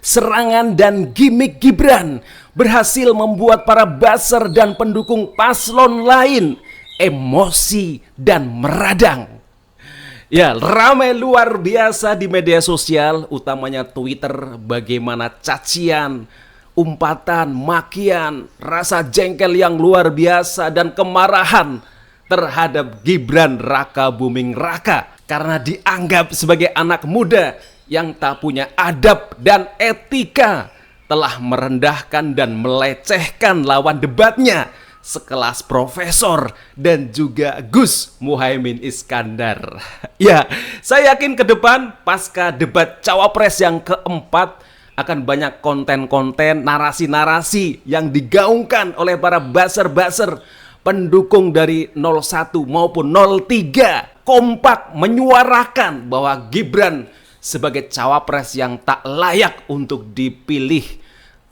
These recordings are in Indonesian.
serangan dan gimmick Gibran berhasil membuat para buzzer dan pendukung paslon lain emosi dan meradang. Ya, ramai luar biasa di media sosial, utamanya Twitter, bagaimana cacian, umpatan, makian, rasa jengkel yang luar biasa dan kemarahan terhadap Gibran Raka Buming Raka karena dianggap sebagai anak muda yang tak punya adab dan etika, telah merendahkan dan melecehkan lawan debatnya sekelas Profesor dan juga Gus Muhaimin Iskandar. Ya, saya yakin ke depan pasca debat Cawapres yang keempat akan banyak konten-konten, narasi-narasi yang digaungkan oleh para buzzer-buzzer pendukung dari 01 maupun 03 kompak menyuarakan bahwa Gibran sebagai cawapres yang tak layak untuk dipilih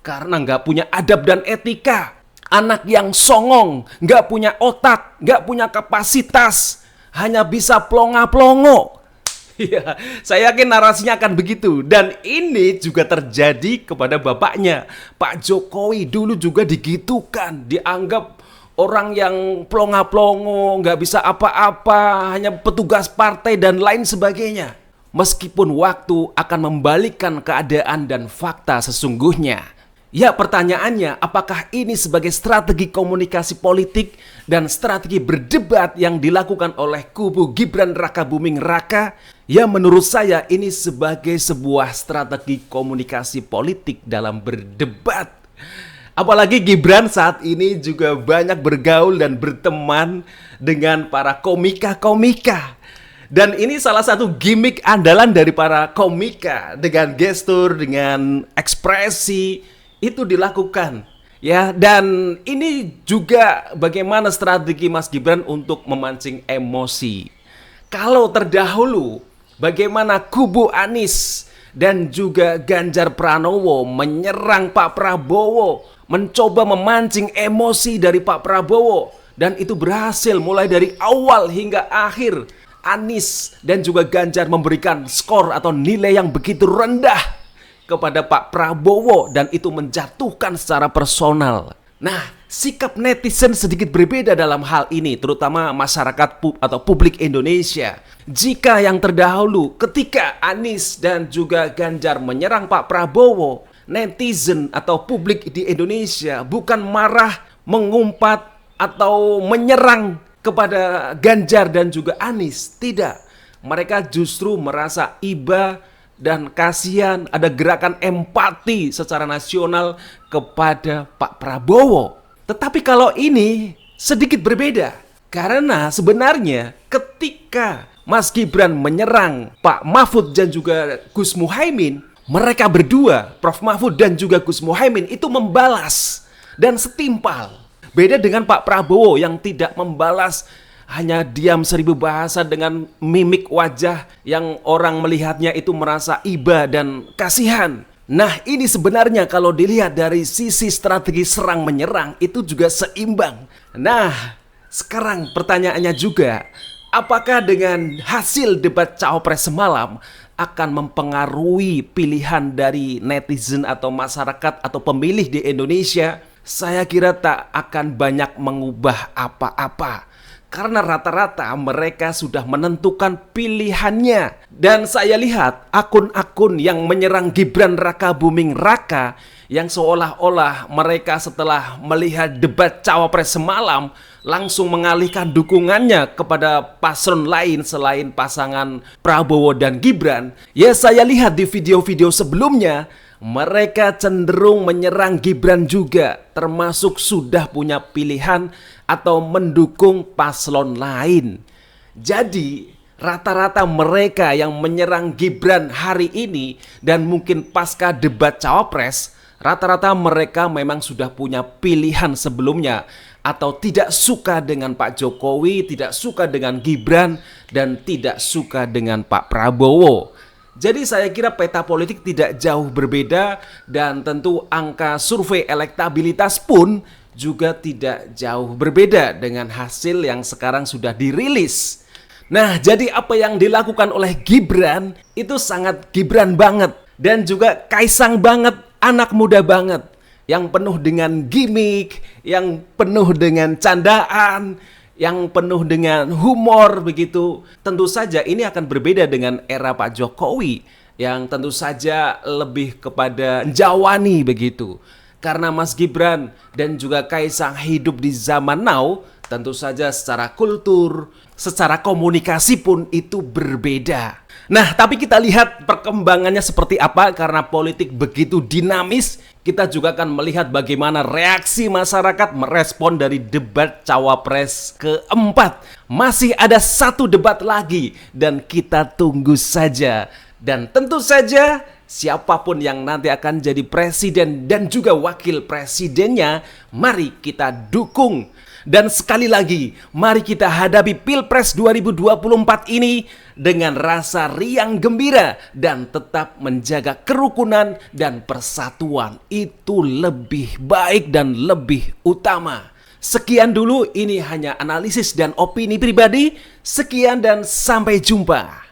karena nggak punya adab dan etika. Anak yang songong, nggak punya otak, nggak punya kapasitas, hanya bisa plonga-plongo. Ya, saya yakin narasinya akan begitu. Dan ini juga terjadi kepada bapaknya. Pak Jokowi dulu juga digitukan, dianggap orang yang plonga-plongo, nggak bisa apa-apa, hanya petugas partai dan lain sebagainya. Meskipun waktu akan membalikkan keadaan dan fakta sesungguhnya. Ya, pertanyaannya, apakah ini sebagai strategi komunikasi politik dan strategi berdebat yang dilakukan oleh kubu Gibran Raka Buming Raka? Ya, menurut saya ini sebagai sebuah strategi komunikasi politik dalam berdebat. Apalagi Gibran saat ini juga banyak bergaul dan berteman dengan para komika-komika. Dan ini salah satu gimmick andalan dari para komika, dengan gestur, dengan ekspresi itu dilakukan. Ya, dan ini juga bagaimana strategi Mas Gibran untuk memancing emosi. Kalau terdahulu bagaimana kubu Anies dan juga Ganjar Pranowo menyerang Pak Prabowo, mencoba memancing emosi dari Pak Prabowo, dan itu berhasil mulai dari awal hingga akhir. Anies dan juga Ganjar memberikan skor atau nilai yang begitu rendah kepada Pak Prabowo dan itu menjatuhkan secara personal. Nah, sikap netizen sedikit berbeda dalam hal ini, terutama masyarakat atau publik Indonesia. Jika yang terdahulu ketika Anies dan juga Ganjar menyerang Pak Prabowo, netizen atau publik di Indonesia bukan marah, mengumpat atau menyerang kepada Ganjar dan juga Anies. Tidak, mereka justru merasa iba dan kasihan, ada gerakan empati secara nasional kepada Pak Prabowo. Tetapi kalau ini sedikit berbeda, karena sebenarnya ketika Mas Gibran menyerang Pak Mahfud dan juga Gus Muhaimin, mereka berdua, Prof Mahfud dan juga Gus Muhaimin itu membalas dan setimpal. Beda dengan Pak Prabowo yang tidak membalas, hanya diam seribu bahasa dengan mimik wajah yang orang melihatnya itu merasa iba dan kasihan. Nah, ini sebenarnya kalau dilihat dari sisi strategi serang menyerang itu juga seimbang. Nah, sekarang pertanyaannya juga, apakah dengan hasil debat Cawapres semalam akan mempengaruhi pilihan dari netizen atau masyarakat atau pemilih di Indonesia? Saya kira tak akan banyak mengubah apa-apa. Karena rata-rata mereka sudah menentukan pilihannya. Dan saya lihat akun-akun yang menyerang Gibran Raka Buming Raka, yang seolah-olah mereka setelah melihat debat Cawapres semalam langsung mengalihkan dukungannya kepada paslon lain selain pasangan Prabowo dan Gibran. Ya, saya lihat di video-video sebelumnya mereka cenderung menyerang Gibran juga, termasuk sudah punya pilihan atau mendukung paslon lain. Jadi rata-rata mereka yang menyerang Gibran hari ini dan mungkin pasca debat Cawapres, rata-rata mereka memang sudah punya pilihan sebelumnya, atau tidak suka dengan Pak Jokowi, tidak suka dengan Gibran, dan tidak suka dengan Pak Prabowo. Jadi saya kira peta politik tidak jauh berbeda, dan tentu angka survei elektabilitas pun juga tidak jauh berbeda dengan hasil yang sekarang sudah dirilis. Nah, jadi apa yang dilakukan oleh Gibran itu sangat Gibran banget. dan juga Kaisang banget, anak muda banget, yang penuh dengan gimmick, yang penuh dengan candaan, yang penuh dengan humor begitu. Tentu saja ini akan berbeda dengan era Pak Jokowi yang tentu saja lebih kepada jawani begitu. Karena Mas Gibran dan juga Kaisang hidup di zaman now, tentu saja secara kultur, secara komunikasi pun itu berbeda. Nah, tapi kita lihat perkembangannya seperti apa karena politik begitu dinamis. Kita juga akan melihat bagaimana reaksi masyarakat merespon dari debat Cawapres keempat. Masih ada satu debat lagi dan kita tunggu saja. Dan tentu saja siapapun yang nanti akan jadi presiden dan juga wakil presidennya, mari kita dukung. Dan sekali lagi, mari kita hadapi Pilpres 2024 ini dengan rasa riang gembira dan tetap menjaga kerukunan dan persatuan. Itu lebih baik dan lebih utama. Sekian dulu, ini hanya analisis dan opini pribadi. Sekian dan sampai jumpa.